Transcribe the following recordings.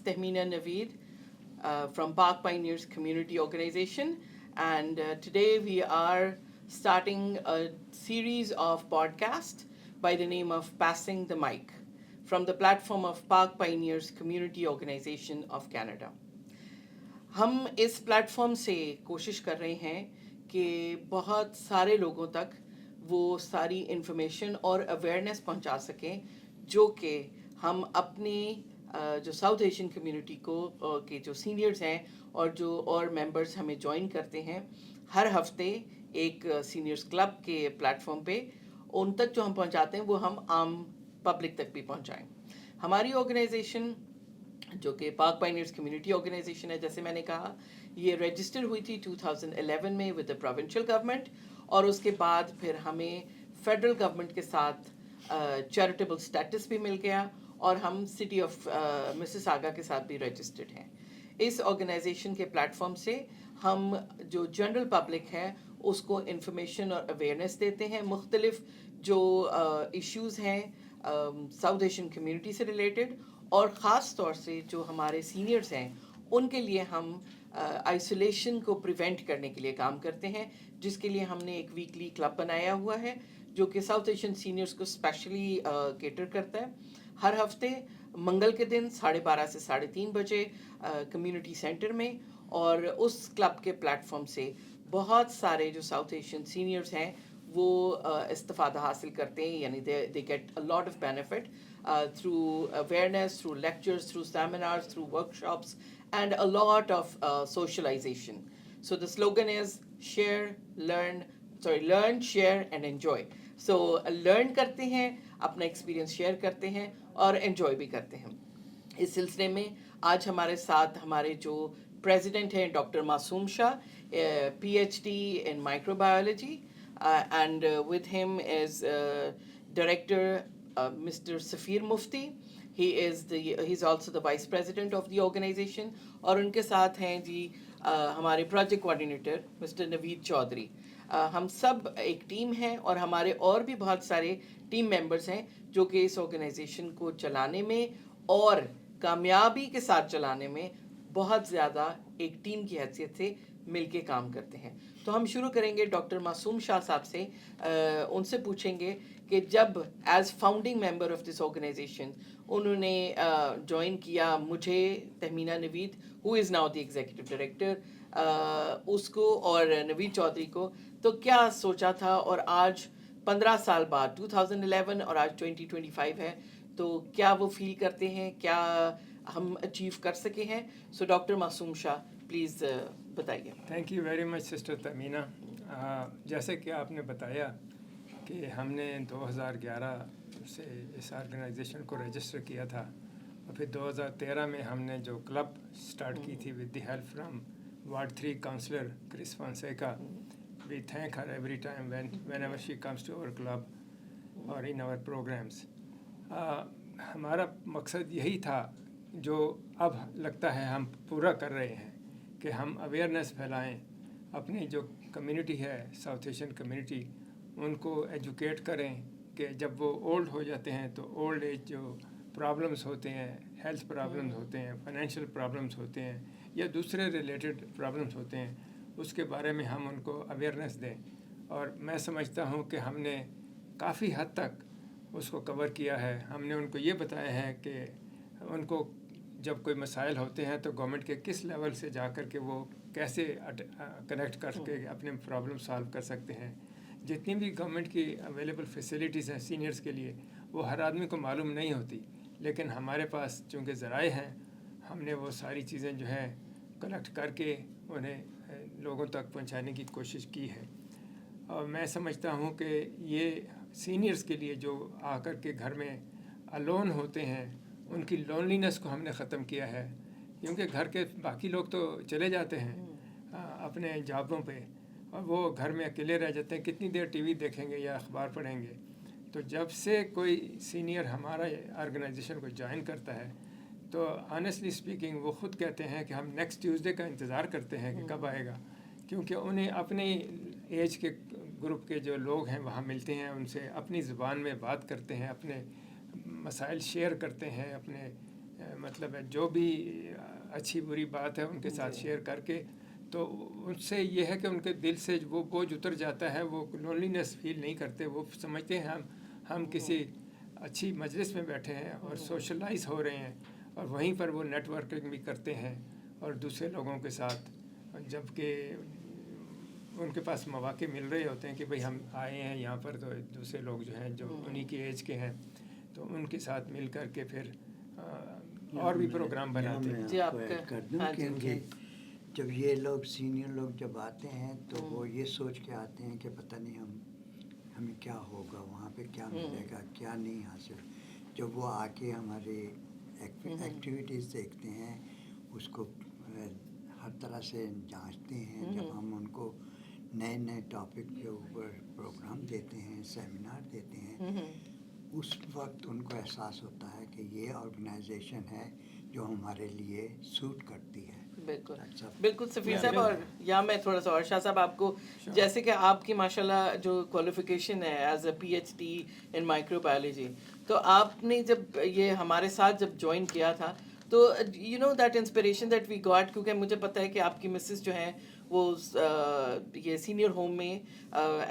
Tehmeena Naveed from Park Pioneers Community Organization, and today we are starting a series of podcasts by the name of Passing the Mic from the platform of Park Pioneers Community Organization of Canada. हम इस platform से कोशिश कर रहे हैं कि बहुत सारे लोगों तक वो सारी इन्फॉर्मेशन और अवेयरनेस पहुंचा सकें जो कि हम अपने जो साउथ एशियन कम्युनिटी को के जो सीनियर्स हैं और जो और मेंबर्स हमें ज्वाइन करते हैं हर हफ्ते एक सीनियर्स क्लब के प्लेटफॉर्म पे उन तक जो हम पहुंचाते हैं वो हम आम पब्लिक तक भी पहुंचाएं. हमारी ऑर्गेनाइजेशन जो कि पार्क पाइनियर्स कम्युनिटी ऑर्गेनाइजेशन है, जैसे मैंने कहा, ये रजिस्टर हुई थी 2011 में विद द प्रोविंशियल गवर्नमेंट और उसके बाद फिर हमें फेडरल गवर्नमेंट के साथ चैरिटेबल स्टेटस भी मिल गया और हम सिटी ऑफ मिसिसागा के साथ भी रजिस्टर्ड हैं. इस ऑर्गेनाइजेशन के प्लेटफॉर्म से हम जो जनरल पब्लिक है उसको इन्फॉर्मेशन और अवेयरनेस देते हैं. मुख्तलिफ जो इश्यूज़ हैं साउथ एशियन कम्युनिटी से रिलेटेड और ख़ास तौर से जो हमारे सीनियर्स हैं उनके लिए हम आइसोलेशन को प्रिवेंट करने के लिए काम करते हैं, जिसके लिए हमने एक वीकली क्लब बनाया हुआ है जो कि साउथ एशियन सीनियर्स को स्पेशली केटर करता है. हर हफ्ते मंगल के दिन 12:30 से 3:30 बजे कम्युनिटी सेंटर में, और उस क्लब के प्लेटफॉर्म से बहुत सारे जो साउथ एशियन सीनियर्स हैं वो इस्तिफ़ादा हासिल करते हैं, यानी they get a lot of benefit through awareness, through lectures, through seminars, through workshops, and a lot of socialization. So the slogan is learn, share, and enjoy. So learn करते हैं, अपना experience share करते हैं और enjoy भी करते हैं. इस सिलसिले में आज हमारे साथ हमारे जो प्रेसिडेंट हैं डॉक्टर मासूम Shah, PhD in microbiology, and with him is director Mr. Safir Mufti. He's also the vice president of the organization. और उनके साथ हैं जी हमारे project coordinator mister Naveed Chaudhry. हम सब एक टीम हैं और हमारे और भी बहुत सारे टीम मेंबर्स हैं जो कि इस ऑर्गेनाइजेशन को चलाने में और कामयाबी के साथ चलाने में बहुत ज़्यादा एक टीम की हैसियत से मिलके काम करते हैं. तो हम शुरू करेंगे डॉक्टर मासूम शाह साहब से. उनसे पूछेंगे कि जब as founding member of this organisation उन्होंने ज्वाइन किया मुझे, Tahmina Naveed who is now the executive director, उसको और नवीद चौधरी को, तो क्या सोचा था, और आज 15 साल बाद 2011 और आज 2025 है, तो क्या वो फील करते हैं, क्या हम अचीव कर सके हैं? सो डॉक्टर मासूम शाह प्लीज़ बताइए. Thank you very much sister Tamina. जैसे कि आपने बताया कि हमने 2011 से इस ऑर्गेनाइजेशन को रजिस्टर किया था और फिर 2013 में हमने जो क्लब स्टार्ट की थी with the help from ward 3 councillor Chris Fonseca. We thank her every time whenever she comes to our club or in our programs. हमारा मकसद यही था जो अब लगता है हम पूरा कर रहे हैं कि हम अवेयरनेस फैलाएं, अपनी जो कम्युनिटी है साउथ एशियन कम्युनिटी उनको एजुकेट करें कि जब वो ओल्ड हो जाते हैं तो ओल्ड एज जो प्रॉब्लम्स होते हैं, हेल्थ प्रॉब्लम्स होते हैं, फाइनेंशियल प्रॉब्लम्स होते हैं या दूसरे रिलेटेड प्रॉब्लम्स होते हैं, उसके बारे में हम उनको अवेयरनेस दें. और मैं समझता हूँ कि हमने काफ़ी हद तक उसको कवर किया है. हमने उनको ये बताया है कि उनको जब कोई मसाइल होते हैं तो गवर्नमेंट के किस लेवल से जा कर के वो कैसे कनेक्ट करके अपने प्रॉब्लम सॉल्व कर सकते हैं. जितनी भी गवर्नमेंट की अवेलेबल फैसिलिटीज़ हैं सीनियर्स के लिए वो हर आदमी को मालूम नहीं होती, लेकिन हमारे पास चूँकि ज़राए हैं हमने वो सारी चीज़ें जो है कलेक्ट करके उन्हें लोगों तक पहुंचाने की कोशिश की है. और मैं समझता हूँ कि ये सीनियर्स के लिए जो आकर के घर में अलोन होते हैं उनकी लोनलीनेस को हमने ख़त्म किया है, क्योंकि घर के बाकी लोग तो चले जाते हैं अपने जॉबों पे और वो घर में अकेले रह जाते हैं, कितनी देर टीवी देखेंगे या अखबार पढ़ेंगे. तो जब से कोई सीनियर हमारा ऑर्गेनाइजेशन को ज्वाइन करता है तो ऑनेस्टली स्पीकिंग वो ख़ुद कहते हैं कि हम नेक्स्ट ट्यूसडे का इंतज़ार करते हैं कि कब आएगा, क्योंकि उन्हें अपनी एज के ग्रुप के जो लोग हैं वहाँ मिलते हैं, उनसे अपनी ज़ुबान में बात करते हैं, अपने मसाइल शेयर करते हैं, अपने मतलब है जो भी अच्छी बुरी बात है उनके साथ शेयर करके, तो उनसे ये है कि उनके दिल से वो बोझ उतर जाता है, वो लोनलीनेस फील नहीं करते, वो समझते हैं हम किसी अच्छी मजलिस में बैठे हैं और सोशलाइज हो रहे हैं, और वहीं पर वो नेटवर्किंग भी करते हैं और दूसरे लोगों के साथ, जबकि उनके पास मौके मिल रहे होते हैं कि भाई हम आए हैं यहाँ पर, तो दूसरे लोग जो हैं जो उन्हीं की एज के हैं तो उनके साथ मिल कर के फिर और भी प्रोग्राम बनाते हैं। जी, आपका कर दूं हाँ जी, क्योंकि जब ये लोग सीनियर लोग जब आते हैं तो वो ये सोच के आते हैं कि पता नहीं हमें क्या होगा वहाँ पे, क्या मिलेगा क्या नहीं हासिल। जब वो आके हमारे एक्टिविटीज़ देखते हैं, उसको हर तरह से जांचते हैं, जब हम उनको नए नए टॉपिक के ऊपर प्रोग्राम देते हैं, सेमिनार देते हैं, उस वक्त उनको एहसास होता है कि ये ऑर्गेनाइजेशन है जो हमारे लिए सूट करती है। बिल्कुल अच्छा। बिल्कुल सफ़ीर साहब, और या मैं थोड़ा सा और शाह साहब आपको, जैसे कि आपकी माशाल्लाह जो क्वालिफिकेशन है as a PhD in microbiology, तो आपने जब ये हमारे साथ जब ज्वाइन किया था तो you know that inspiration that we got, क्योंकि मुझे पता है कि आपकी मिसेस जो हैं वो ये सीनियर होम में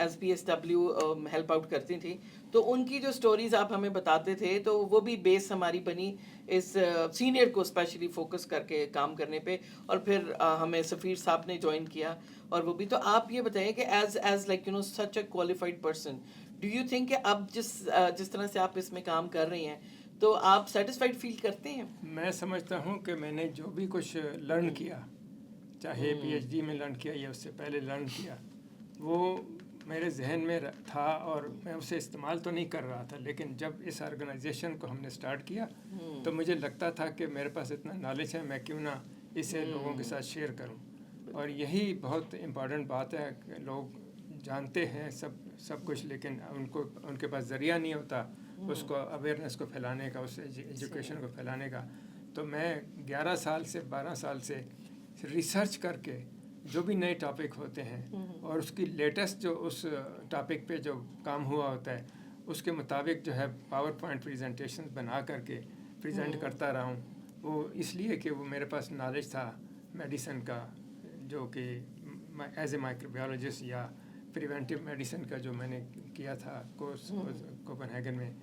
SPSW हेल्प आउट करती थी, तो उनकी जो स्टोरीज आप हमें बताते थे तो वो भी बेस हमारी बनी इस सीनियर को स्पेशली फोकस करके काम करने पे, और फिर हमें सफ़ीर साहब ने ज्वाइन किया और वो भी। तो आप ये बताइए कि as like you know such a qualified person, do you think कि अब जिस तरह से आप इसमें काम कर रही हैं तो आप सेटिस्फाइड फील करते हैं? मैं समझता हूँ कि मैंने जो भी कुछ लर्न किया, चाहे PhD में लर्न किया या उससे पहले लर्न किया, वो मेरे जहन में था और मैं उसे इस्तेमाल तो नहीं कर रहा था, लेकिन जब इस ऑर्गेनाइजेशन को हमने स्टार्ट किया तो मुझे लगता था कि मेरे पास इतना नॉलेज है, मैं क्यों ना इसे लोगों के साथ शेयर करूं। और यही बहुत इम्पॉर्टेंट बात है कि लोग जानते हैं सब कुछ, लेकिन उनके पास ज़रिया नहीं होता उसको अवेयरनेस को फैलाने का, उस एजुकेशन को फैलाने का। तो मैं 11 साल से 12 साल से रिसर्च करके जो भी नए टॉपिक होते हैं और उसकी लेटेस्ट जो उस टॉपिक पे जो काम हुआ होता है उसके मुताबिक जो है पावर पॉइंट प्रेजेंटेशन बना करके प्रेजेंट करता रहा हूँ। वो इसलिए कि वो मेरे पास नॉलेज था मेडिसिन का, जो कि एज ए माइक्रोबायोलॉजिस्ट या प्रिवेंटिव मेडिसिन का जो मैंने किया था कोर्स कोपेनहेगन में,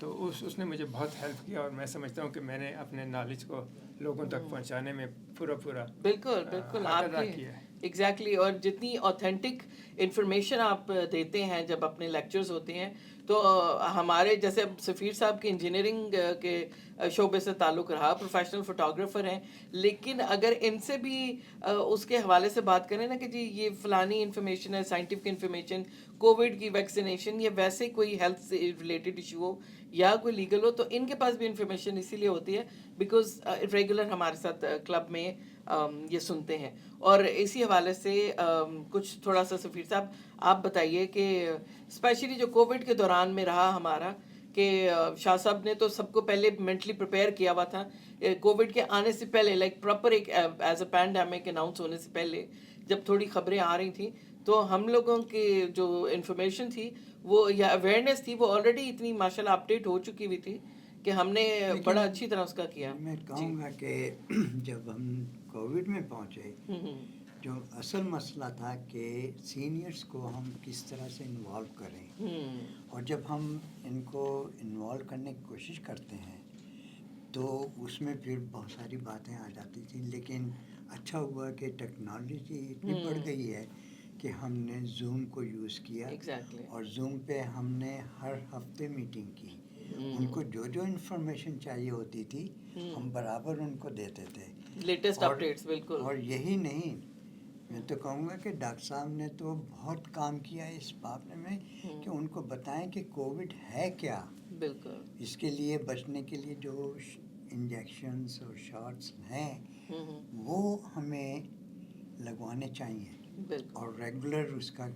तो उसने मुझे बहुत हेल्प किया और मैं समझता हूँ कि मैंने अपने नॉलेज को लोगों तक पहुँचाने में पूरा बिल्कुल हक अदा आपकी किया है। एग्जैक्टली और जितनी ऑथेंटिक इंफॉर्मेशन आप देते हैं जब अपने लेक्चर्स होते हैं, तो हमारे जैसे अब सफ़ीर साहब के इंजीनियरिंग के शोबे से ताल्लुक़ रहा, प्रोफेशनल फ़ोटोग्राफ़र हैं, लेकिन अगर इनसे भी उसके हवाले से बात करें ना कि जी ये फ़लानी इन्फॉर्मेशन है, साइंटिफिक इन्फॉर्मेशन, कोविड की वैक्सीनेशन या वैसे कोई हेल्थ से रिलेटेड इशू हो या कोई लीगल हो, तो इनके पास भी इन्फॉर्मेशन इसीलिए होती है बिकॉज रेगुलर हमारे साथ क्लब में ये सुनते हैं। और इसी हवाले से कुछ थोड़ा सा सफ़ीर साहब आप बताइए कि स्पेशली जो कोविड के दौरान में रहा हमारा कि शाह साहब ने तो सबको पहले मेंटली प्रिपेयर किया हुआ था कोविड के आने से पहले, लाइक प्रॉपर एक एज अ पैंडेमिक अनाउंस होने से पहले जब थोड़ी खबरें आ रही थी, तो हम लोगों की जो इन्फॉर्मेशन थी वो या अवेयरनेस थी वो ऑलरेडी इतनी माशाल्लाह अपडेट हो चुकी हुई थी कि हमने बड़ा अच्छी तरह उसका किया। मैं कहूँगा कि जब हम कोविड में पहुँचे, जो असल मसला था कि सीनियर्स को हम किस तरह से इन्वॉल्व करें, और जब हम इनको इन्वॉल्व करने की कोशिश करते हैं तो उसमें फिर बहुत सारी बातें आ जाती थी। लेकिन अच्छा हुआ कि टेक्नोलॉजी इतनी बढ़ गई है कि हमने जूम को यूज़ किया Exactly. और जूम पे हमने हर हफ्ते मीटिंग की। उनको जो इन्फॉर्मेशन चाहिए होती थी हम बराबर उनको देते थे, लेटेस्ट अपडेट्स। बिल्कुल। और यही नहीं, मैं तो कहूँगा कि डॉक्टर साहब ने तो बहुत काम किया इस बारे में कि उनको बताएं कि कोविड है क्या, बिल्कुल। इसके लिए बचने के लिए जो इंजेक्शंस और शॉट्स हैं वो हमें लगवाने चाहिए, बिल्कुल। और रेगुलर उसका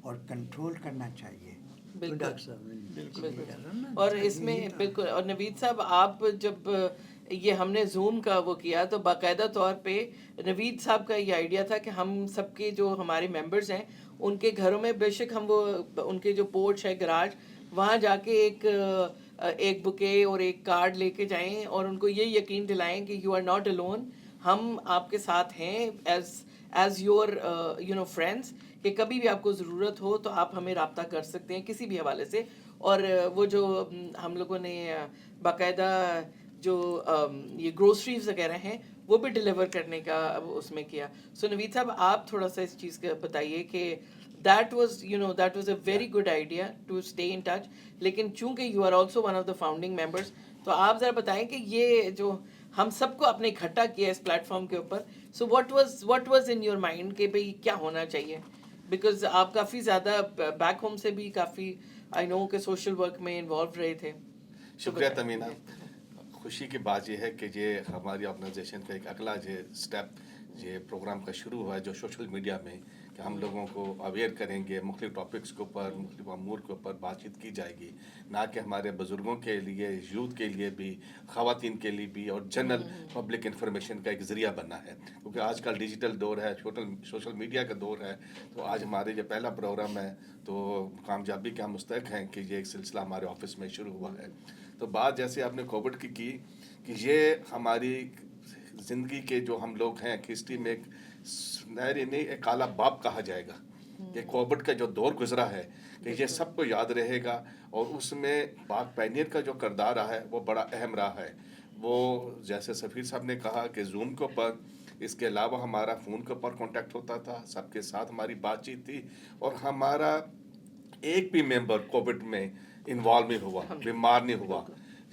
और कंट्रोल करना चाहिए। तो बिल्कुल। डॉक्टर साहब ने बिल्कुल। और इसमें बिल्कुल, और नवीद साहब आप जब ये हमने जूम का वो किया तो बाकायदा तौर पे नवीद साहब का ये आइडिया था कि हम सबके जो हमारे मेंबर्स हैं उनके घरों में बेशक हम वो उनके जो पोर्च है, गराज, वहाँ जाके एक ایک بکے اور ایک کارڈ لے کے جائیں اور ان کو یہ یقین دلائیں کہ یو آر ناٹ alone, ہم آپ کے ساتھ ہیں ایز یور فرینڈس, کہ کبھی بھی آپ کو ضرورت ہو تو آپ ہمیں رابطہ کر سکتے ہیں کسی بھی حوالے سے. اور وہ جو ہم لوگوں نے باقاعدہ جو یہ گروسریز وغیرہ ہیں وہ بھی ڈلیور کرنے کا اس میں کیا. سو نوید صاحب آپ تھوڑا سا اس چیز کا بتائیے کہ that was a very good idea to stay in touch, لیکن چونکہ you are also one of the founding members, تو آپ ذرا بتائیں کہ یہ جو ہم سب کو اپنے اکٹھا کیا اس پلیٹ فارم کے اوپر, سو what was in your mind کہ بھئی کیا ہونا چاہیے, بیکاز آپ کافی زیادہ بیک ہوم سے بھی کافی آئی نو کہ سوشل ورک میں انوالو رہے تھے. شکریہ تمینہ. خوشی کی بات یہ ہے کہ یہ ہماری آرگنائزیشن کا ایک اگلا جو اسٹیپ یہ پروگرام کا شروع ہوا ہے جو سوشل میڈیا میں کہ ہم لوگوں کو اویئر کریں گے, مختلف ٹاپکس کے اوپر, مختلف امور کے اوپر بات چیت کی جائے گی, نہ کہ ہمارے بزرگوں کے لیے, یوتھ کے لیے بھی, خواتین کے لیے بھی, اور جنرل پبلک انفارمیشن کا ایک ذریعہ بننا ہے. کیونکہ آج کل ڈیجیٹل دور ہے, سوشل میڈیا کا دور ہے. تو آج ہمارے جو پہلا پروگرام ہے تو کامیابی کے ہم مستحق ہیں کہ یہ ایک سلسلہ ہمارے آفس میں شروع ہوا ہے. تو بات جیسے آپ نے کووڈ کی کہ یہ ہماری زندگی کے جو ہم لوگ ہیں کہ ہسٹری میں ایک ایک کالا باب کہا جائے گا کہ کووڈ کا جو دور گزرا ہے کہ یہ سب کو یاد رہے گا. اور اس میں پاک پائنیئر کا جو کردار رہا ہے وہ بڑا اہم رہا ہے. وہ جیسے سفیر صاحب نے کہا کہ زوم کے اوپر, اس کے علاوہ ہمارا فون کے اوپر کانٹیکٹ ہوتا تھا, سب کے ساتھ ہماری بات چیت تھی, اور ہمارا ایک بھی ممبر کووڈ میں انوالو نہیں ہوا, بیمار نہیں ہوا.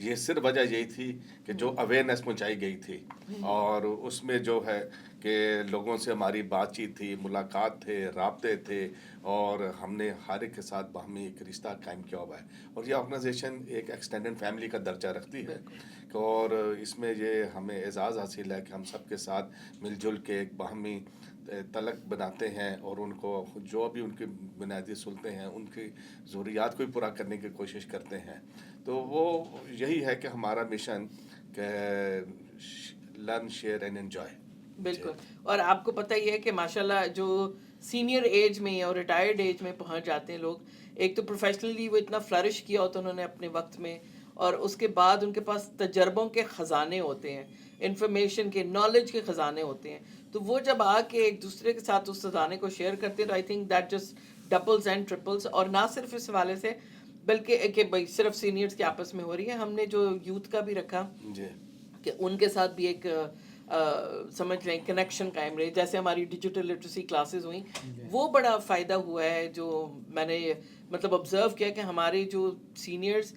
یہ صرف وجہ یہی تھی کہ جو اویئرنیس پہنچائی گئی تھی, اور اس میں جو ہے کہ لوگوں سے ہماری بات چیت تھی, ملاقات تھے, رابطے تھے, اور ہم نے ہر ایک کے ساتھ باہمی ایک رشتہ قائم کیا ہوا ہے. اور یہ آرگنائزیشن ایک ایکسٹینڈڈ فیملی کا درجہ رکھتی ہے, اور اس میں یہ ہمیں اعزاز حاصل ہے کہ ہم سب کے ساتھ مل جل کے ایک باہمی تلق بناتے ہیں, اور ان کو جو بھی ان کی بنیادی سلطیں ہیں ان کی ضروریات کو بھی پورا کرنے کی کوشش کرتے ہیں. تو وہ یہی ہے کہ ہمارا مشن کہ لرن, شیئر اینڈ انجوائے. بالکل. اور آپ کو پتہ ہی ہے کہ ماشاءاللہ جو سینئر ایج میں اور ریٹائرڈ ایج میں پہنچ جاتے ہیں لوگ, ایک تو پروفیشنلی وہ اتنا فلرش کیا ہوتا ہے انہوں نے اپنے وقت میں, اور اس کے بعد ان کے پاس تجربوں کے خزانے ہوتے ہیں, انفارمیشن کے, نالج کے خزانے ہوتے ہیں. تو وہ جب آ کے ایک دوسرے کے ساتھ اس خزانے کو شیئر کرتے ہیں تو I think that just doubles and triples. اور نہ صرف اس حوالے سے بلکہ کہ بھائی صرف سینئرز کے آپس میں ہو رہی ہے, ہم نے جو یوتھ کا بھی رکھا کہ ان کے ساتھ بھی ایک سمجھ لیں کنیکشن قائم رہے. جیسے ہماری ڈیجیٹل لٹریسی کلاسز ہوئیں, وہ بڑا فائدہ ہوا ہے. جو میں نے مطلب آبزرو کیا کہ ہمارے جو سینئرز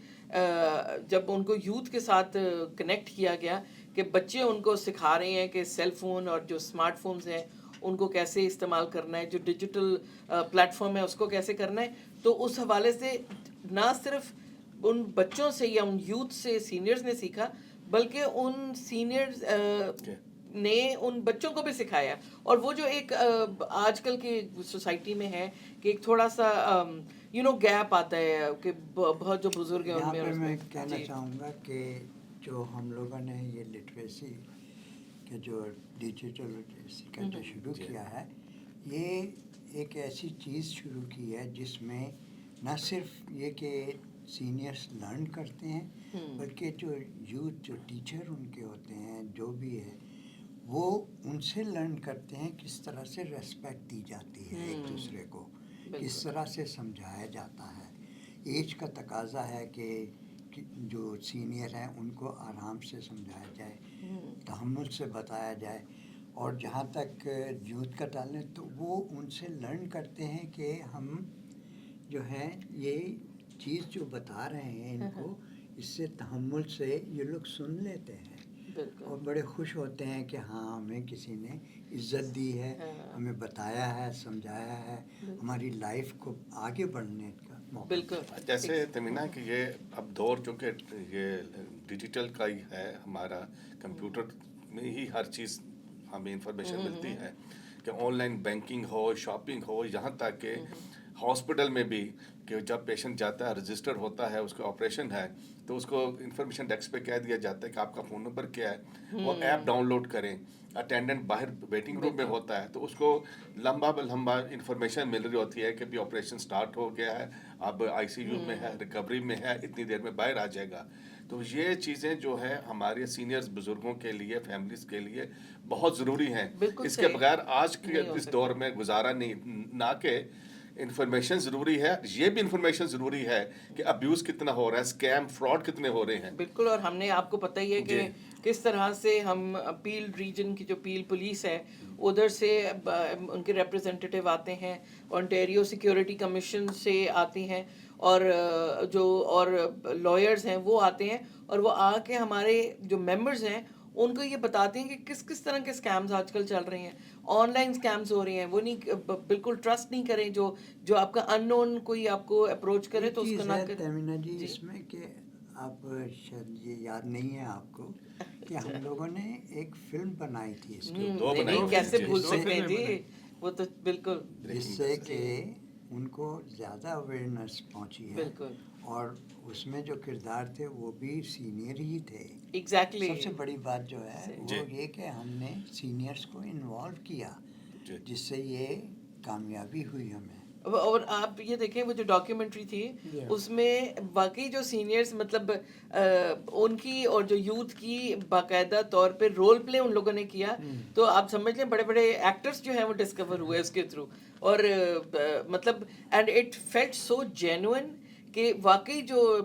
جب ان کو یوتھ کے ساتھ کنیکٹ کیا گیا کہ بچے ان کو سکھا رہے ہیں کہ سیل فون اور جو اسمارٹ فونز ہیں ان کو کیسے استعمال کرنا ہے, جو ڈیجیٹل پلیٹ فارم ہے اس کو کیسے کرنا ہے. تو اس حوالے سے نہ صرف ان بچوں سے یا ان یوتھ سے سینئرز نے سیکھا, بلکہ ان سینئرز نے ان بچوں کو بھی سکھایا. اور وہ جو ایک آج کل کی سوسائٹی میں ہے کہ ایک تھوڑا سا گیپ آتا ہے کہ بہت جو بزرگ ہیں ان میں. میں کہنا چاہوں گا کہ جو ہم لوگوں نے یہ لٹریسی کہ جو ڈیجیٹل لٹریسی کا جو شروع کیا ہے, یہ ایک ایسی چیز شروع کی ہے جس میں نہ صرف یہ کہ سینئرس لرن کرتے ہیں, بلکہ جو یوتھ, جو ٹیچر ان کے ہوتے ہیں, جو بھی ہے وہ ان سے لرن کرتے ہیں کس طرح سے ریسپیکٹ دی جاتی ہے ایک دوسرے کو, کس طرح سے سمجھایا جاتا ہے. ایج کا تقاضا ہے کہ جو سینئر ہیں ان کو آرام سے سمجھایا جائے, تحمل سے بتایا جائے. اور جہاں تک یوتھ کا تعلق تو وہ ان سے لرن کرتے ہیں کہ ہم جو ہے یہ چیز جو بتا رہے ہیں ان کو, اس سے تحمل سے یہ لوگ سن لیتے ہیں اور بڑے خوش ہوتے ہیں کہ ہاں ہمیں کسی نے عزت دی ہے, ہمیں بتایا ہے, سمجھایا ہے, ہماری لائف کو آگے بڑھنے کا موقع. بالکل. جیسے تمینہ کہ یہ اب دور چونکہ یہ ڈیجیٹل کا ہی ہے, ہمارا کمپیوٹر میں ہی ہر چیز ہمیں انفارمیشن ملتی ہے. کہ آن لائن بینکنگ ہو, شاپنگ ہو, یہاں تک کہ ہاسپٹل میں بھی کہ جب پیشنٹ جاتا ہے رجسٹر ہوتا ہے, اس کا آپریشن ہے, تو اس کو انفارمیشن ڈیسک پہ کہہ دیا جاتا ہے کہ آپ کا فون نمبر کیا ہے, وہ ایپ ڈاؤن لوڈ کریں. اٹینڈنٹ باہر ویٹنگ روم میں ہوتا ہے, تو اس کو لمبا انفارمیشن مل رہی ہوتی ہے کہ بھی آپریشن سٹارٹ ہو گیا ہے, اب آئی سی یو میں ہے, ریکوری میں ہے, اتنی دیر میں باہر آ جائے گا. تو یہ چیزیں جو ہے ہمارے سینئرز بزرگوں کے لیے, فیملیز کے لیے بہت ضروری ہیں. اس کے بغیر آج کے اس دور میں گزارا نہیں. نہ کہ انفارمیشن ضروری ہے, یہ بھی انفارمیشن ضروری ہے کہ ابیوز کتنا ہو رہا ہے, اسکیم فراڈ کتنے ہو رہے ہیں. بالکل. اور ہم نے آپ کو پتہ ہی ہے کہ کس طرح سے ہم پیل ریجن کی جو پیل پولیس ہے ادھر سے ان کے ریپرزینٹیو آتے ہیں, اونٹیریو سیکیورٹی کمیشن سے آتے ہیں, اور جو اور لائرز ہیں وہ آتے ہیں, اور وہ آ کے ہمارے جو ممبرز ہیں ان کو یہ بتاتے ہیں کہ کس کس طرح کے اسکیمز آج کل چل رہے ہیں, آن لائن اسکیمز ہو رہے ہیں. وہ نہیں, بالکل ٹرسٹ نہیں کریں جو آپ کا ان نون کوئی آپ کو اپروچ کرے تو اس کو نہ کریں. تمینہ جی اس میں کہ آپ شاید یہ یاد نہیں ہے آپ کو کہ ہم لوگوں نے ایک فلم بنائی تھی اس کے نہیں, کیسے بھول سکتے ہیں جی, وہ تو بالکل, جس سے کہ ان کو زیادہ اویئرنیس پہنچی ہے. بالکل. اور اس میں جو کردار تھے وہ بھی سینئر ہی تھے. ایگزیکٹلی. سب سے بڑی بات جو ہے وہ یہ کہ ہم نے سینئرس کو انوالو کیا, جس سے یہ کامیابی ہوئی ہمیں. اور آپ یہ دیکھیں وہ جو ڈاکیومنٹری تھی اس میں واقعی جو سینئرز مطلب ان کی اور جو یوتھ کی باقاعدہ طور پہ رول پلے ان لوگوں نے کیا, تو آپ سمجھ لیں بڑے بڑے ایکٹرز جو ہیں وہ ڈسکور ہوئے اس کے تھرو. اور مطلب and it felt so genuine کہ واقعی جو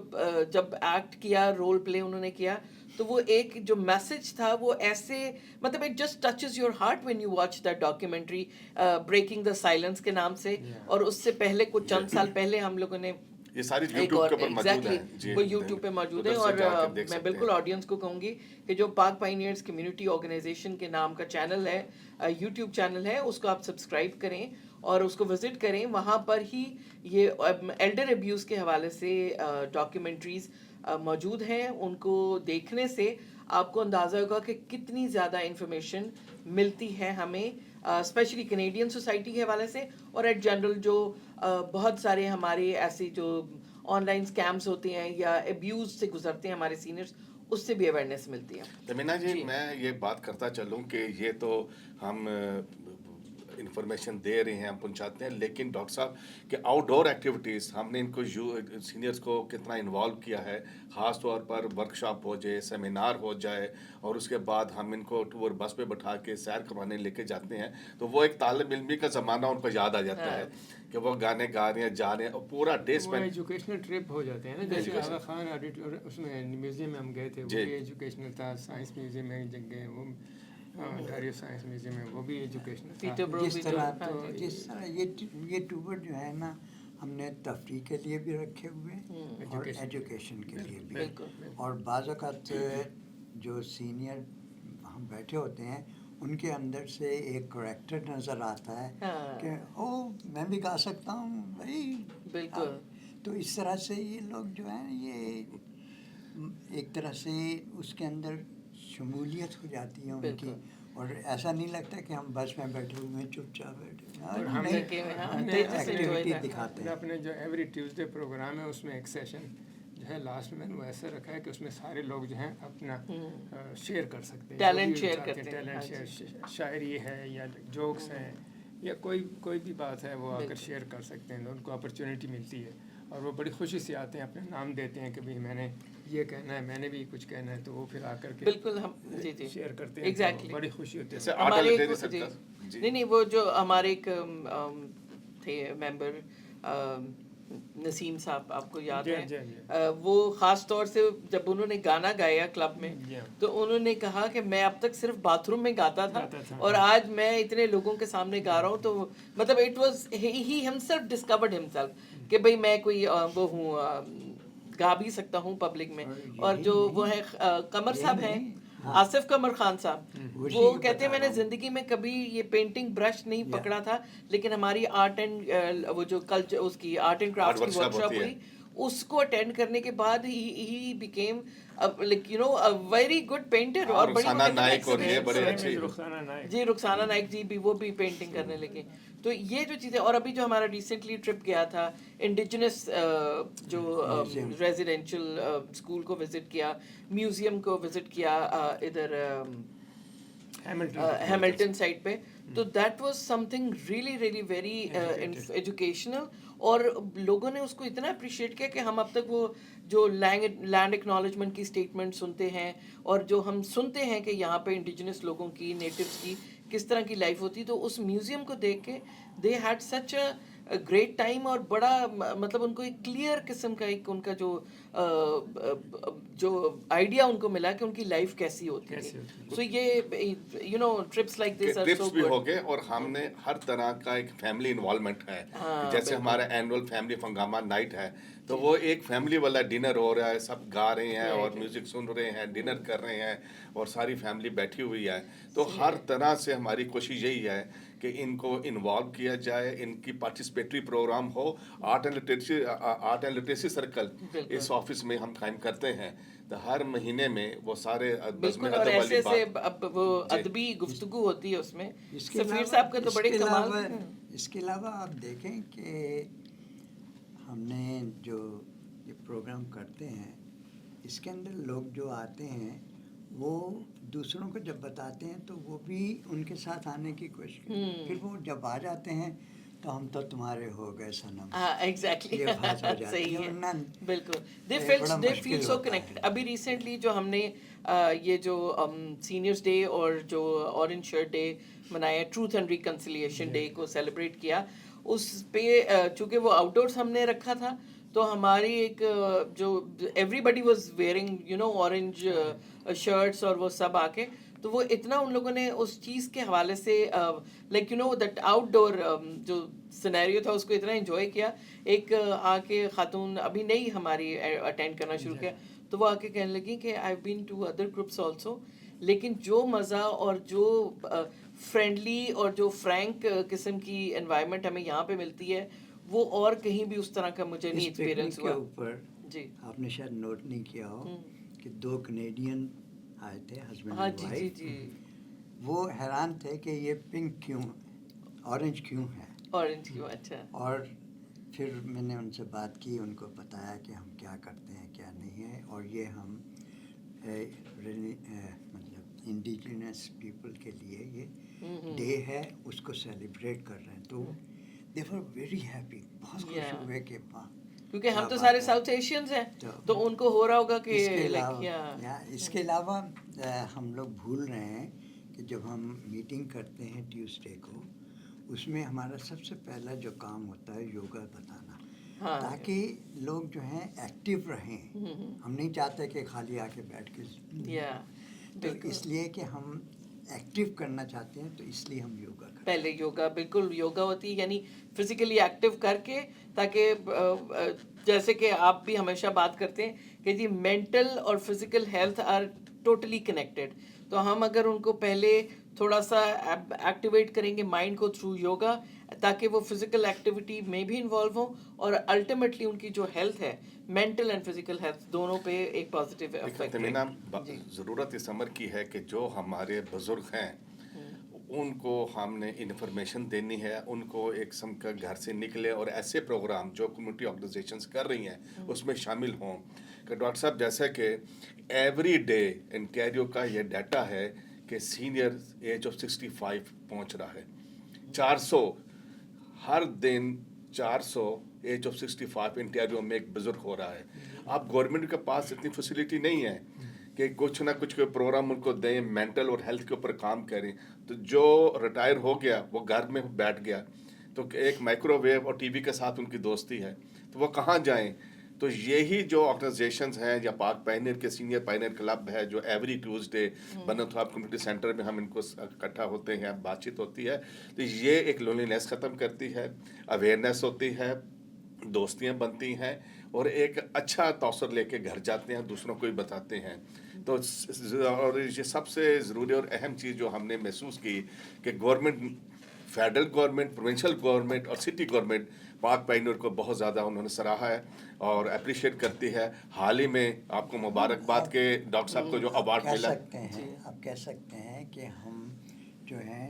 جب ایکٹ کیا, رول پلے انہوں نے کیا, تو وہ ایک جو میسج تھا وہ ایسے مطلب it just touches your heart when you watch that documentary, breaking the silence کے نام سے. اور اس سے پہلے کچھ چند سال پہلے ہم لوگوں نے یہ ساری یوٹیوب کے اوپر موجود ہیں, وہ یوٹیوب پہ موجود ہے. اور میں بالکل آڈینس کو کہوں گی کہ جو پاک پائنیئرز کمیونٹی آرگنائزیشن کے نام کا چینل ہے, یوٹیوب چینل ہے, اس کو آپ سبسکرائب کریں اور اس کو وزٹ کریں. وہاں پر ہی یہ ایلڈر ابیوز کے حوالے سے ڈاکیومنٹریز موجود ہیں. ان کو دیکھنے سے آپ کو اندازہ ہوگا کہ کتنی زیادہ انفارمیشن ملتی ہے ہمیں, اسپیشلی کینیڈین سوسائٹی کے حوالے سے, اور ایٹ جنرل جو بہت سارے ہمارے ایسے جو آن لائن اسکیمس ہوتے ہیں یا ابیوز سے گزرتے ہیں ہمارے سینئرس, اس سے بھی اویئرنیس ملتی ہے. تمینہ جی میں یہ بات کرتا چلوں کہ یہ تو ہم انفارمیشن دے رہے ہیں, ہم پہنچاتے ہیں, لیکن ڈاکٹر صاحب کہ آؤٹ ڈور ایکٹیویٹیز ہم نے ان کو سینئرس کو کتنا انوالو کیا ہے, خاص طور پر ورک شاپ ہو جائے, سیمینار ہو جائے, اور اس کے بعد ہم ان کو ٹور بس پہ بٹھا کے سیر کروانے لے کے جاتے ہیں, تو وہ ایک طالب علمی کا زمانہ ان کو یاد آ جاتا ہے کہ وہ گانے گا رہے ہیں, جا رہے ہیں, اور پورا ڈے اسپینڈ ایجوکیشنل ٹرپ ہو جاتے ہیں نا. جیسے آغا خان اس میں میوزیم میں ہم گئے تھے, وہ بھی ایجوکیشنل تھا. سائنس میوزیم میں گئے, وہ انٹاریو سائنس میوزیم میں, وہ بھی ایجوکیشنل تھا. جس طرح یہ ٹور جو ہے نا ہم نے تفریح کے لیے بھی رکھے ہوئے ہیں اور ایجوکیشن کے لیے بھی. اور بعض اوقات جو سینئر ہم بیٹھے ہوتے ہیں ان کے اندر سے ایک کریکٹر نظر آتا ہے کہ او میں بھی گا سکتا ہوں بھائی. بالکل. تو اس طرح سے یہ لوگ جو ہیں یہ ایک طرح سے اس کے اندر شمولیت ہو جاتی ہے ان کی, اور ایسا نہیں لگتا کہ ہم بس میں بیٹھے ہوئے ہیں چپ چاپ بیٹھے ایکٹیویٹی دکھاتے ہیں. اپنے جو ایوری ٹیوزڈے پروگرام ہے اس میں ایک سیشن جو ہے لاسٹ میں وہ ایسا رکھا ہے کہ اس میں سارے لوگ جو ہیں اپنا شیئر کر سکتے ہیں, ٹیلنٹ شیئر کرتے ہیں, ٹیلنٹ شیئر, شاعری ہے یا جوکس ہیں یا کوئی بھی بات ہے وہ آ کر شیئر کر سکتے ہیں. ان کو اپرچونیٹی ملتی ہے اور وہ بڑی خوشی سے آتے ہیں, اپنے نام دیتے ہیں کہ بھائی میں نے یہ کہنا ہے, میں نے بھی کچھ کہنا ہے, تو وہ پھر آ کر کے بالکل ہم شیئر کرتے ہیں. ایگزیکٹلی بڑی خوشی ہوتی ہے. نہیں وہ جو ہمارے ایک تھے ممبر نسیم صاحب, آپ کو یاد ہے, وہ خاص طور سے جب انہوں نے گانا گایا کلب میں تو انہوں نے کہا کہ میں اب تک صرف باتھ روم میں گاتا تھا اور آج میں اتنے لوگوں کے سامنے گا رہا ہوں. تو مطلب it was he himself discovered himself کہ بھائی میں کوئی وہ ہوں, گا بھی سکتا ہوں پبلک میں. اور جو وہ ہے قمر صاحب ہیں, آصف قمر خان صاحب, وہ کہتے ہیں میں نے زندگی میں کبھی یہ پینٹنگ برش نہیں پکڑا تھا, لیکن ہماری آرٹ اینڈ وہ جو کل اس کی آرٹ اینڈ کرافٹ کی ورک شاپ ہوئی उसको अटेंड करने के बाद he became like you no a very good painter और बड़ी रुखसाना नाइक और ये बड़े Same अच्छे as रुखसाना नाइक। जी रुखसाना नाइक जी भी वो भी पेंटिंग करने लगे. तो ये जो चीज़ें, और अभी जो हमारा रिसेंटली ट्रिप गया था इंडिजिनस जो रेजिडेंशियल स्कूल को विजिट किया, म्यूजियम को विजिट किया इधर हैमिल्टन साइड पे, तो that was something really really very educational, और लोगों ने उसको इतना अप्रिशिएट किया कि हम अब तक वो जो लैंड एक्नॉलेजमेंट की स्टेटमेंट सुनते हैं, और जो हम सुनते हैं कि यहाँ पे इंडिजिनस लोगों की, नेटिव्स की किस तरह की लाइफ होती, तो उस म्यूजियम को देख के they had such a great time, और बड़ा मतलब उनको एक क्लियर किस्म का एक उनका जो आइडिया उनको मिला कि उनकी लाइफ कैसी होती है. सो ये you know trips like this are trips so भी हो गुड. गए, और हमने हर तरह का एक फैमिली इन्वॉल्वमेंट है. जैसे हमारा एनुअल फैमिली फंगामा नाइट है, तो वो एक फैमिली वाला डिनर हो रहा है, सब गा रहे हैं और म्यूजिक सुन रहे हैं, डिनर कर रहे हैं, और सारी फैमिली बैठी हुई है. तो हर तरह से हमारी कोशिश यही है कि इनको इन्वॉल्व किया जाए, इनकी पार्टिसिपेटरी प्रोग्राम हो. आर्ट एंड लिटरेसी सर्कल इस ऑफिस में हम कायम करते हैं, तो हर महीने में वो सारे बिल्कुल, और ऐसे ऐसे अब वो अदबी गुफ्तगू होती है उसमें. सफीर साहब का तो बड़े कमाल. इसके अलावा आप देखें कि हमने जो ये प्रोग्राम करते हैं, इसके अंदर लोग जो आते हैं वो दूसरों को जब बताते हैं तो वो भी उनके साथ आने की कोशिश करते हैं. फिर वो जब आ जाते हैं तो हम तो तुम्हारे हो गए सनम. एग्जैक्टली, ये बात हो जाती सही है, है, वरना बिल्कुल. दे बड़ा फील मुश्किल सो होता है. कनेक्टेड. अभी रिसेंटली जो हमने ये जो सीनियर्स डे और जो ऑरेंज शर्ट डे मनाया, ट्रूथ एंड रिकंसिलिएशन डे को सेलिब्रेट किया, उस पे चूंकि वो आउटडोर्स हमने रखा था, तो हमारी एक जो everybody was wearing you know orange shirts, और वो सब आके, तो वो इतना उन लोगों ने उस चीज़ के हवाले से like you know that outdoor जो सिनेरियो था उसको इतना एंजॉय किया. एक आके खातून अभी नहीं हमारी अटेंड करना शुरू किया, तो वो आके कहने लगी कि I have been to other groups also, लेकिन जो मज़ा और जो फ्रेंडली और जो फ्रैंक किस्म की एनवायरनमेंट हमें यहाँ पे मिलती है, वो और कहीं भी उस तरह का मुझे नहीं एक्सपीरियंस हुआ. के ऊपर जी आपने शायद नोट नहीं किया हो कि 2 कनेडियन आए थे, हस्बैंड हाँ एंड जी जी वाइफ. जी. वो हैरान थे कि ये पिंक क्यों, ऑरेंज क्यों है. ऑरेंज क्यों, अच्छा. और फिर मैंने उनसे बात की, उनको बताया कि हम क्या करते हैं क्या नहीं है, और ये हम मतलब इंडिजिनस पीपल के लिए ये डे है, उसको सेलिब्रेट कर रहे हैं. तो दे वर वेरी हैप्पी, बहुत खुश हुए कि वाह. क्योंकि हम तो सारे साउथ एशियंस हैं, तो उनको हो रहा होगा कि इसके अलावा हम लोग भूल रहे हैं कि जब हम मीटिंग करते हैं ट्यूसडे को, उसमें हमारा सबसे पहला जो काम होता है योगा बताना, ताकि लोग जो हैं एक्टिव रहें. हम नहीं चाहते कि खाली आके बैठ के, तो इसलिए कि हम एक्टिव करना चाहते हैं, तो इसलिए हम योगा करते हैं. पहले योगा, बिल्कुल योगा होती है, यानी फिजिकली एक्टिव करके, ताकि जैसे कि आप भी हमेशा बात करते हैं कि जी मेंटल और physical health are totally connected. तो हम अगर उनको पहले थोड़ा सा एक्टिवेट करेंगे माइंड को थ्रू योगा, ताकि वो फिजिकल एक्टिविटी में भी इन्वॉल्व हो, और अल्टीमेटली उनकी जो हेल्थ है, मेंटल एंड फिजिकल हेल्थ दोनों पे एक पॉजिटिव इफेक्ट है. ज़रूरत इस अमर की है कि जो हमारे बुजुर्ग हैं उनको हमने इन्फॉर्मेशन देनी है, उनको एक किस्म का घर से निकले और ऐसे प्रोग्राम जो कम्युनिटी ऑर्गेनाइजेशंस कर रही हैं उसमें शामिल हों. कि डॉक्टर साहब, जैसे कि एवरी डे इंटेरियो का ये डाटा है कि सीनियर एज ऑफ 65 पहुंच रहा है. 400 हर दिन 400 एज ऑफ 65 इंटेरियो में एक बुजुर्ग हो रहा है. अब गवर्नमेंट के पास इतनी फैसिलिटी नहीं है कि कुछ ना कुछ प्रोग्राम उनको दें, मेंटल और हेल्थ के ऊपर काम करें. तो जो रिटायर हो गया वो घर में बैठ गया, तो एक माइक्रोवेव और टीवी के साथ उनकी दोस्ती है, तो वो कहाँ जाएं. तो यही जो ऑर्गेनाइजेशंस हैं, या पाक पायनियर के सीनियर पायनियर क्लब है जो एवरी ट्यूसडे बनथवाब कम्युनिटी सेंटर में हम इनको इकट्ठा होते हैं, बातचीत होती है, तो ये एक लोनलीनेस ख़त्म करती है, अवेयरनेस होती है, दोस्तियाँ बनती हैं, और एक अच्छा तौसर लेके घर जाते हैं, दूसरों को भी बताते हैं. तो और ये सबसे ज़रूरी और अहम चीज़ जो हमने महसूस की कि government, federal government, provincial government और सिटी गवर्नमेंट पाक पाइनर को बहुत ज़्यादा उन्होंने सराहा है और अप्रिशिएट करती है। हाल ही में आपको मुबारकबाद के डॉक्टर साहब को जो अवार्ड मिला, आप कह सकते हैं कि हम जो हैं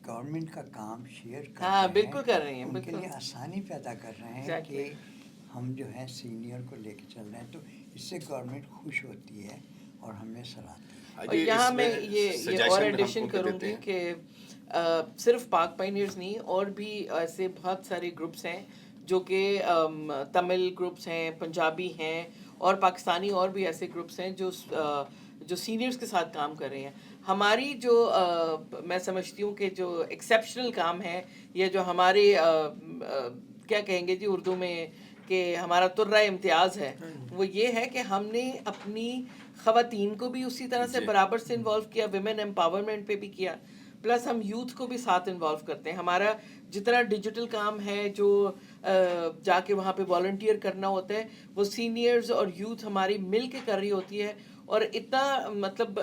गवर्नमेंट का काम शेयर कर हाँ, रहे बिल्कुल कर रही हैं, उनके बिल्कुल। लिए आसानी पैदा कर रहे हैं Exactly. कि हम जो है सीनियर को लेके चल रहे हैं, तो इससे गवर्नमेंट खुश होती है और हमें सराहती है। और यहाँ मैं ये और एडिशन करूँगी कि सिर्फ पाक पाइनियर्स नहीं, और भी ऐसे बहुत सारे ग्रुप्स हैं जो कि तमिल ग्रुप्स हैं, पंजाबी हैं, और पाकिस्तानी और भी ऐसे ग्रुप्स हैं जो सीनियर्स के साथ काम कर रहे हैं। हमारी जो मैं समझती हूँ कि जो एक्सेप्शनल काम है, या जो हमारे क्या कहेंगे जी उर्दू में कि हमारा तुर्रा इम्तियाज़ है, वो ये है कि हमने अपनी ख़वातीन को भी उसी तरह से बराबर से इन्वॉल्व किया, विमेन एम्पावरमेंट पे भी किया, प्लस हम यूथ को भी साथ इन्वॉल्व करते हैं। हमारा जितना डिजिटल काम है, जो जाके वहाँ पे वॉलंटियर करना होता है, वो सीनियर्स और यूथ हमारी मिल के कर रही होती है। और इतना मतलब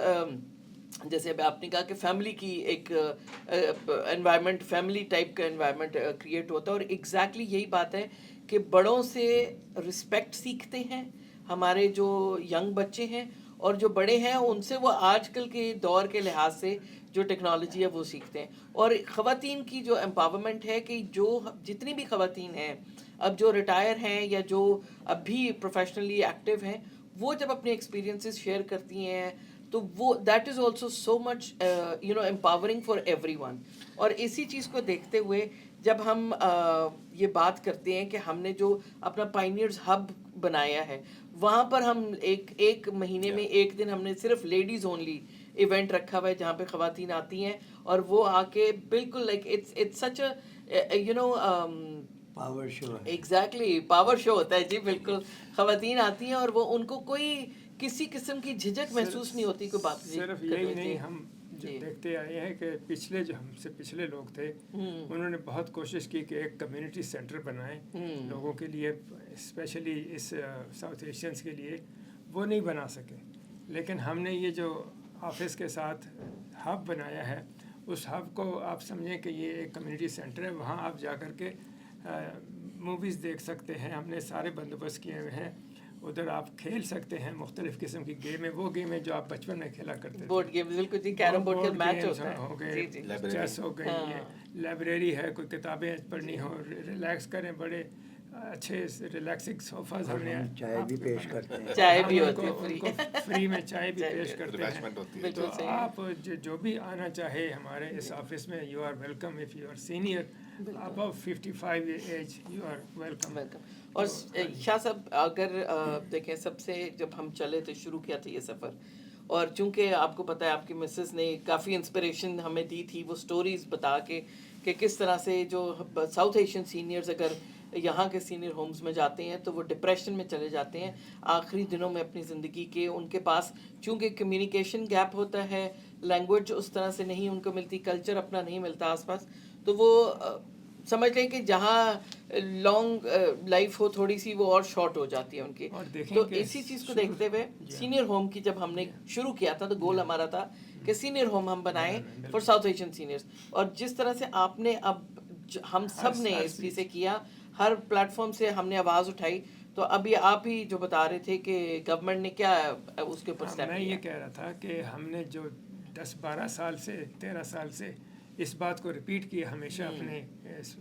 जैसे अब आपने कहा कि फैमिली की एक एनवायरनमेंट, फैमिली टाइप का एनवायरनमेंट क्रिएट होता है, और एग्जैक्टली यही बात है कि बड़ों से रिस्पेक्ट सीखते हैं हमारे जो यंग बच्चे हैं, और जो बड़े हैं उनसे वो आजकल के दौर के लिहाज से जो टेक्नोलॉजी है वो सीखते हैं। और ख़वातीन की जो एम्पावरमेंट है कि जो जितनी भी ख़वातीन हैं अब जो रिटायर हैं या जो अब भी प्रोफेशनली एक्टिव हैं, वो जब अपने एक्सपीरियंसेस शेयर करती हैं तो वो that is also so much empowering for everyone. और इसी चीज़ को देखते हुए जब हम ये बात करते हैं कि हमने जो अपना पाइनियर्स हब बनाया है, वहाँ पर हम एक महीने में एक दिन हमने सिर्फ लेडीज़ ओनली इवेंट रखा हुआ है, जहाँ पे ख़वातीन आती हैं और वो आके बिल्कुल like it's such power show है। एग्जैक्टली पावर शो होता है जी, बिल्कुल। ख़वातीन आती हैं और वो उनको कोई किसी किस्म की झिझक महसूस नहीं होती कोई बात सिर्फ यही नहीं, हम जो देखते आए हैं कि पिछले जो हमसे पिछले लोग थे उन्होंने बहुत कोशिश की कि एक कम्युनिटी सेंटर बनाएं लोगों के लिए, स्पेशली इस साउथ एशियंस के लिए, वो नहीं बना सके। लेकिन हमने ये जो ऑफिस के साथ हब बनाया है, उस हब को आप समझें कि ये एक कम्युनिटी सेंटर है। वहाँ आप जा कर के मूवीज़ देख सकते हैं, हमने सारे बंदोबस्त किए हुए हैं। उधर आप खेल सकते हैं मुख्तलिफ़ किस्म की गेम है, वो गेम है जो आप बचपन में खेला करते थे, बोर्ड गेम, बिल्कुल जी, कैरम बोर्ड के मैच होता है, हो गए, चेस हो गई है, लाइब्रेरी है, कोई किताबें पढ़नी हो, रिलैक्स करें, बड़े अच्छे रिलैक्सिंग सोफाज हमने, चाय भी पेश करते हैं, चाय भी होती है फ्री में चाय भी पेश करते हैं। तो बिल्कुल आप जो भी आना चाहे हमारे इस ऑफिस में, you are welcome. If you are senior above 55 age, you are welcome. और शाह साहब अगर देखें, सबसे जब हम चले तो शुरू किया था ये सफ़र, और चूंकि आपको पता है आपकी मिसेस ने काफ़ी इंस्पिरेशन हमें दी थी, वो स्टोरीज़ बता के कि किस तरह से जो साउथ एशियन सीनियर्स अगर यहाँ के सीनियर होम्स में जाते हैं तो वो डिप्रेशन में चले जाते हैं आखिरी दिनों में अपनी ज़िंदगी के। उनके पास चूँकि कम्युनिकेशन गैप होता है, लैंग्वेज उस तरह से नहीं उनको मिलती, कल्चर अपना नहीं मिलता आसपास, तो वो समझ लें कि जहाँ लॉन्ग लाइफ हो थोड़ी सी, वो और शॉर्ट हो जाती है उनकी। तो इसी चीज़ को देखते हुए सीनियर होम की जब हमने शुरू किया था तो गोल हमारा था कि सीनियर होम हम बनाएं फॉर साउथ एशियन सीनियर्स। और जिस तरह से आपने अब हम सब ने इस चीज़ से किया, हर प्लेटफॉर्म से हमने आवाज़ उठाई, तो अभी आप ही जो बता रहे थे कि गवर्नमेंट ने क्या उसके ऊपर स्टेप लिया। मैं ये कह रहा था कि हमने जो 10-12 साल से 13 साल से इस बात को रिपीट किया हमेशा अपने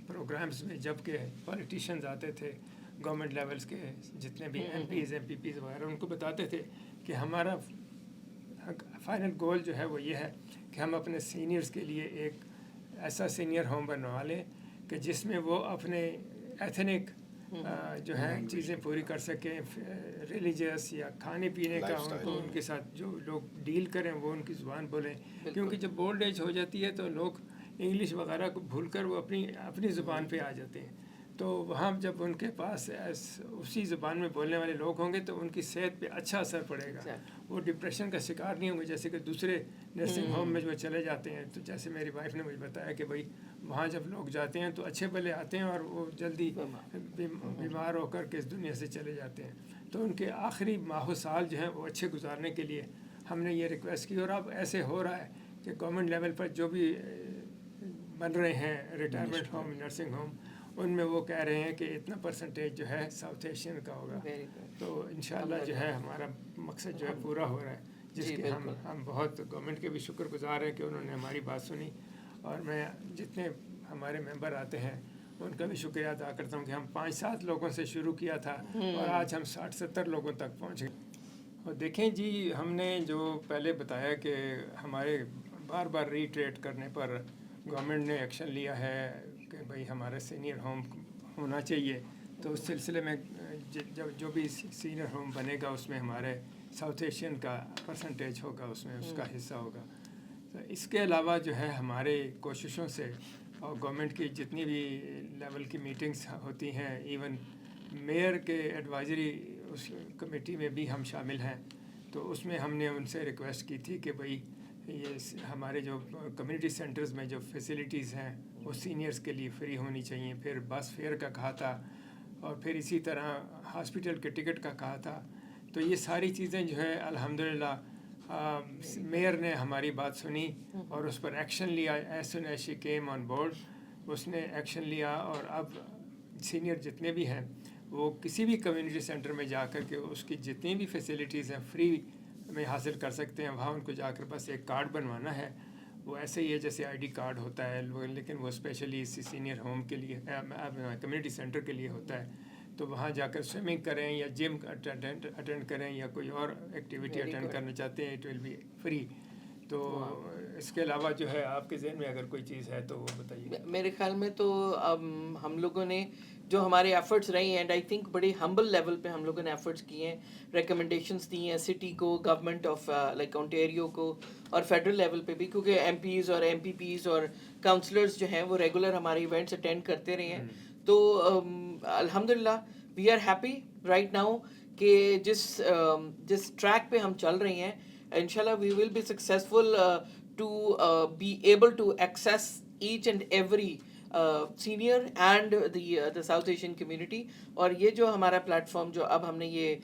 प्रोग्राम्स में, जबकि पॉलिटिशियंस आते थे गवर्नमेंट लेवल्स के, जितने भी MPs MPPs वगैरह, उनको बताते थे कि हमारा फाइनल गोल जो है वो ये है कि हम अपने सीनियर्स के लिए एक ऐसा सीनियर होम बनवा लें कि जिसमें वो अपने एथनिक जो है चीज़ें पूरी कर सकें, रिलीजियस या खाने पीने का उनको, उनके साथ जो लोग डील करें वो उनकी ज़ुबान बोलें। क्योंकि जब ओल्ड एज हो जाती है तो लोग इंग्लिश वगैरह को भूलकर वो अपनी ज़ुबान पे आ जाते हैं। तो वहाँ जब उनके पास उसी ज़ुबान में बोलने वाले लोग होंगे तो उनकी सेहत पे अच्छा असर पड़ेगा, वो डिप्रेशन का शिकार नहीं होंगे। जैसे कि दूसरे नर्सिंग होम में जो चले जाते हैं, तो जैसे मेरी वाइफ ने मुझे बताया कि भाई वहाँ जब लोग जाते हैं तो अच्छे भले आते हैं और वो जल्दी बीमार होकर के इस दुनिया से चले जाते हैं। तो उनके आखिरी माहो साल जो हैं वो अच्छे गुजारने के लिए हमने ये रिक्वेस्ट की। और अब ऐसे हो रहा है कि गवर्नमेंट लेवल पर जो भी बन रहे हैं रिटायरमेंट होम, नर्सिंग होम, उनमें वो कह रहे हैं कि इतना परसेंटेज जो है साउथ एशियन का होगा। Very good. तो इंशाल्लाह जो है हमारा मकसद जो है पूरा हो रहा है, जिसके हम बहुत गवर्नमेंट के भी शुक्रगुजार हैं कि उन्होंने हमारी बात सुनी। और मैं जितने हमारे मेंबर आते हैं उनका भी शुक्रिया अदा करता हूँ कि हम 5-7 लोगों से शुरू किया था और आज हम 60-70 लोगों तक पहुँच गए। और देखें जी, हमने जो पहले बताया कि हमारे बार बार रीट्रेट करने पर गवर्नमेंट ने एक्शन लिया है कि भाई हमारा सीनियर होम होना चाहिए, तो उस सिलसिले में जब जो भी सीनियर होम बनेगा उसमें हमारे साउथ एशियन का परसेंटेज होगा, उसमें उसका हिस्सा होगा। तो इसके अलावा जो है हमारे कोशिशों से और गवर्नमेंट की जितनी भी लेवल की मीटिंग्स होती हैं, इवन मेयर के एडवाइजरी उस कमेटी में भी हम शामिल हैं, तो उसमें हमने उनसे रिक्वेस्ट की थी कि भाई ये हमारे जो कम्युनिटी सेंटर्स में जो फैसिलिटीज़ हैं वो सीनियर्स के लिए फ्री होनी चाहिए। फिर बस फेयर का कहा था और फिर इसी तरह हॉस्पिटल के टिकट का कहा था। तो ये सारी चीज़ें जो है अल्हम्दुलिल्लाह मेयर ने हमारी बात सुनी और उस पर एक्शन लिया। As soon as she came on board, उसने एक्शन लिया और अब सीनियर जितने भी हैं वो किसी भी कम्युनिटी सेंटर में जाकर के उसकी जितनी भी फैसिलिटीज़ हैं फ्री में हासिल कर सकते हैं। वहाँ उनको जाकर बस एक कार्ड बनवाना है, वो ऐसे ही है जैसे आईडी कार्ड होता है, लेकिन वो स्पेशली इसी सीनियर होम के लिए कम्युनिटी सेंटर के लिए होता है। तो वहाँ जाकर स्विमिंग करें या जिम अटेंड करें या कोई और एक्टिविटी अटेंड करना चाहते हैं, इट विल बी फ्री। तो इसके अलावा जो है आपके जहन में अगर कोई चीज़ है तो वो बताइए। मेरे ख्याल में तो हम लोगों ने जो हमारे एफर्ट्स रही हैं, एंड आई थिंक बड़े हम्बल लेवल पे हम लोगों ने एफर्ट्स किए हैं, रिकमेंडेशंस दी हैं सिटी को, गवर्नमेंट ऑफ लाइक ओंटारियो को और फेडरल लेवल पे भी, क्योंकि एमपीज़ और एमपीपीज़ और काउंसलर्स जो हैं वो रेगुलर हमारे इवेंट्स अटेंड करते रहे हैं। तो अल्हम्दुलिल्लाह we are happy right now कि जिस ट्रैक पे हम चल रहे हैं इंशाल्लाह we will be successful to be able to access each and every senior and the South Asian community. और ये जो हमारा प्लेटफॉर्म जो अब हमने ये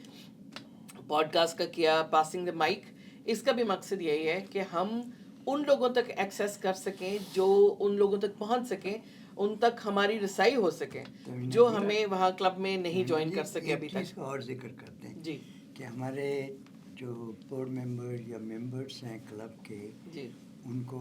पॉडकास्ट का किया, पासिंग द माइक, इसका भी मकसद यही है कि हम उन लोगों तक एक्सेस कर सकें जो उन लोगों तक पहुंच सकें, उन तक हमारी रसाई हो सके जो हमें वहाँ क्लब में नहीं ज्वाइन कर सके अभी तक। और जिक्र करते हैं जी कि हमारे जो बोर्ड मेंबर या मेंबर्स हैं क्लब के जी, उनको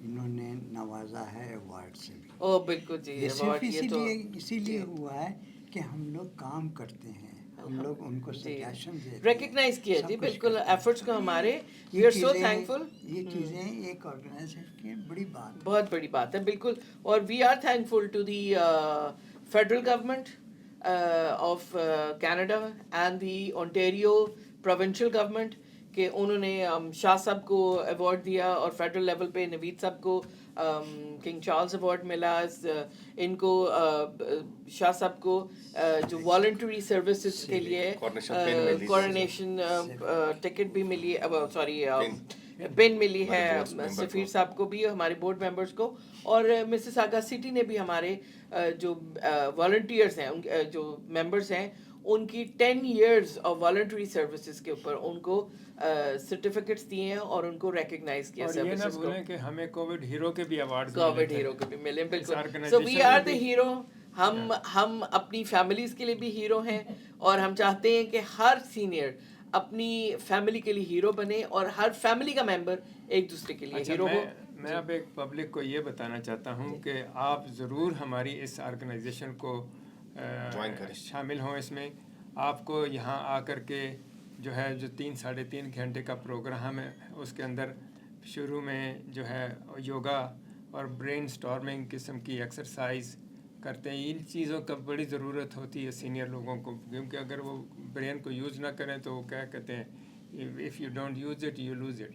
इन्होंने नवाजा है अवार्ड से भी। ओ बिल्कुल जी, ये अवार्ड सिर्फ ये तो इसीलिए हुआ है कि हम लोग काम करते हैं, हम लोग उनको सजेशन देते हैं, रिकग्नाइज किया जी, बिल्कुल एफर्ट्स को हमारे, वी आर सो थैंकफुल। ये चीज़ें एक ऑर्गेनाइजेशन की बड़ी बात है, बहुत बड़ी बात है बिल्कुल। और we are thankful to the federal government of Canada and the Ontario provincial government कि उन्होंने शाह साहब को अवार्ड दिया और फेडरल लेवल पे नवीद साहब को किंग चार्ल्स अवार्ड मिला। इनको शाह साहब को जो वॉलंटरी सर्विसेज के लिए कोरोनेशन टिकट भी मिली, सॉरी पिन मिली है सफ़ीर साहब को भी, हमारे बोर्ड मेंबर्स को। और मिसिसागा सिटी ने भी हमारे जो वॉलंटियर्स हैं, जो मेंबर्स हैं, उनकी 10 years ऑफ वॉलंटरी सर्विसेज के ऊपर उनको सर्टिफिकेट्स दिए हैं और उनको रिकग्नाइज किया। और ये ना भूलें कि हमें कोविड हीरो के भी अवार्ड हीरो के भी मिले, बिल्कुल। So we are the hero. हम अपनी फैमिलीज के लिए भी हीरो हैं और हम चाहते हैं कि हर सीनियर अपनी फैमिली के लिए हीरो बने और हर फैमिली का मेंबर एक दूसरे के लिए हीरो हो। मैं अब एक पब्लिक को ये बताना चाहता हूँ कि आप ज़रूर हमारी इस ऑर्गेनाइजेशन को ज्वाइन करें, शामिल हों इसमें। आपको यहाँ आकर के जो है जो 3-3.5 घंटे का प्रोग्राम है उसके अंदर शुरू में जो है योगा और ब्रेन स्टॉर्मिंग किस्म की एक्सरसाइज करते हैं। इन चीज़ों का बड़ी ज़रूरत होती है सीनियर लोगों को, क्योंकि अगर वो ब्रेन को यूज़ ना करें तो वो क्या कहते हैं, if you don't use it you lose it.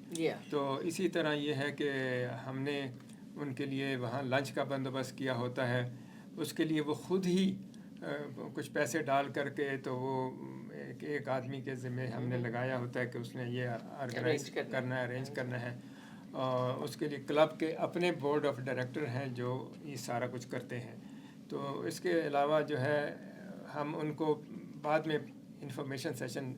तो इसी तरह ये है कि हमने उनके लिए वहाँ लंच का बंदोबस्त किया होता है, उसके लिए वो ख़ुद ही कुछ पैसे डाल करके तो वो एक आदमी के ज़िम्मे हमने लगाया होता है कि उसने ये ऑर्गेनाइज करना है, अरेंज करना है। और उसके लिए क्लब के अपने बोर्ड ऑफ डायरेक्टर हैं जो ये सारा कुछ करते हैं। तो इसके अलावा जो है हम उनको बाद में इंफॉर्मेशन सेशन,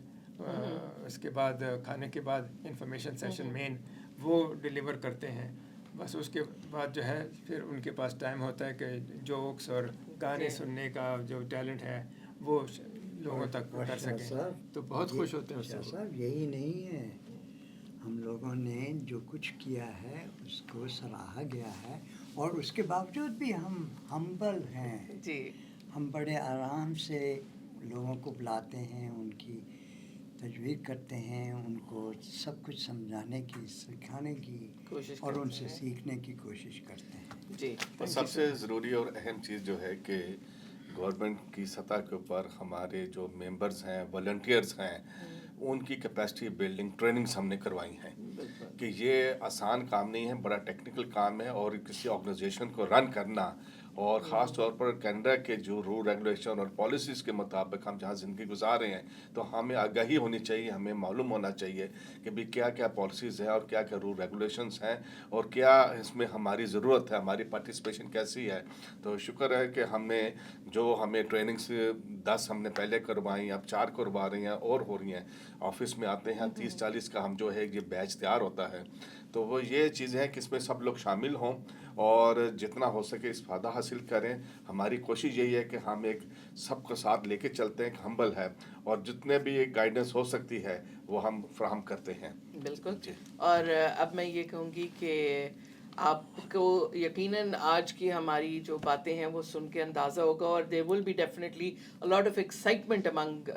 इसके बाद खाने के बाद इंफॉर्मेशन सेशन मेन वो डिलीवर करते हैं। बस उसके बाद जो है फिर उनके पास टाइम होता है कि जोक्स और गाने सुनने का जो टैलेंट है वो लोगों तक कर शाह सकें, साहब, तो बहुत खुश होते हैं शाह उससे। साहब यही नहीं है, हम लोगों ने जो कुछ किया है उसको सराहा गया है और उसके बावजूद भी हम हम्बल हैं। जी हम बड़े आराम से लोगों को बुलाते हैं, उनकी तजवीज़ करते हैं, उनको सब कुछ समझाने की, सिखाने की कोशिश और करते उनसे हैं। सीखने की कोशिश करते हैं। जी और सबसे ज़रूरी और अहम चीज़ जो है कि गवर्नमेंट की सतह के ऊपर हमारे जो मेंबर्स हैं, वॉलंटियर्स हैं, उनकी कैपेसिटी बिल्डिंग ट्रेनिंग्स हमने करवाई हैं बिल्कुल कि ये आसान काम नहीं है, बड़ा टेक्निकल काम है और किसी ऑर्गेनाइजेशन को रन करना और ख़ास तौर पर कनाडा के जो रूल रेगुलेशन और पॉलिसीज़ के मुताबिक हम जहाँ ज़िंदगी गुजार रहे हैं, तो हमें आगाही होनी चाहिए, हमें मालूम होना चाहिए कि भाई क्या क्या पॉलिसीज़ हैं और क्या क्या रूल रेगुलेशंस हैं और क्या इसमें हमारी ज़रूरत है, हमारी पार्टिसिपेशन कैसी है। तो शुक्र है कि हमने जो हमें ट्रेनिंग्स 10 हमने पहले करवाई, अब 4 करवा रही हैं और हो रही हैं। ऑफिस में आते हैं 30-40 का हम जो है ये बैच तैयार होता है, तो वो ये चीज़ है कि इसमें सब लोग शामिल हों और जितना हो सके इस फ़ायदा हासिल करें। हमारी कोशिश यही है कि हम एक सबको साथ लेके चलते हैं, हम्बल है और जितने भी एक गाइडेंस हो सकती है वो हम फ्राहम करते हैं। बिल्कुल। जी। और अब मैं ये कहूँगी कि आपको यकीनन आज की हमारी जो बातें हैं वो सुन के अंदाज़ा होगा और there will be definitely a lot of excitement among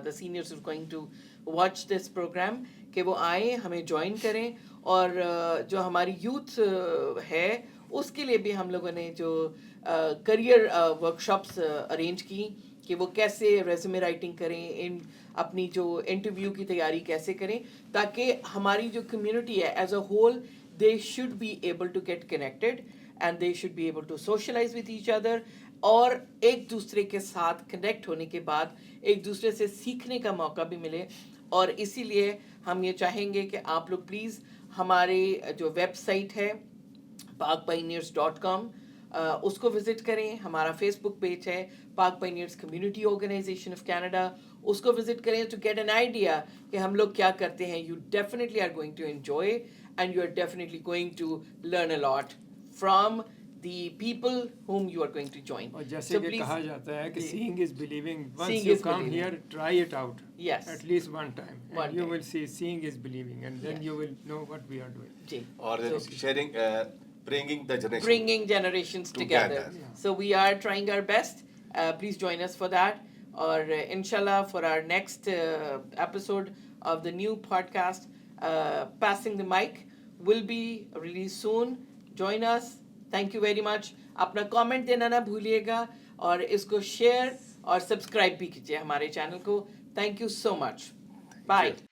the seniors going to watch this program कि वो आए, हमें ज्वाइन करें और जो हमारी यूथ है उसके लिए भी हम लोगों ने जो करियर वर्कशॉप्स अरेंज की कि वो कैसे रेज्यूमे राइटिंग करें, इन अपनी जो इंटरव्यू की तैयारी कैसे करें, ताकि हमारी जो कम्युनिटी है as a whole they should be able to get connected and they should be able to socialize with each other और एक दूसरे के साथ कनेक्ट होने के बाद एक दूसरे से सीखने का मौका भी मिले। और इसीलिए हम ये चाहेंगे कि आप लोग प्लीज़ हमारे जो वेबसाइट है parkpioneers.com उसको विजिट करें, हमारा फेसबुक पेज है Park Pioneers Community Organization of Canada, उसको विजिट करें टू गेट एन आइडिया कि हम लोग क्या करते हैं। You definitely are going to enjoy and you are definitely going to learn a lot from the people whom you are going to join. और जैसे So कि please- कहा जाता है कि जी। seeing is believing. Once Seeing you is come believing. here, try it out. Yes. At least one time. One And you time. will see seeing is believing, and then Yes. you will know what we are doing. जी, और so sharing bringing the generation bringing generations together. Together. So we are trying our best. Please join us for that. Or inshallah, for our next episode of the new podcast, Passing the Mic, will be released soon. Join us. Thank you very much. अपना comment देना ना भूलिएगा और इसको share और subscribe भी कीजिए हमारे चैनल को. Thank you so much. Bye.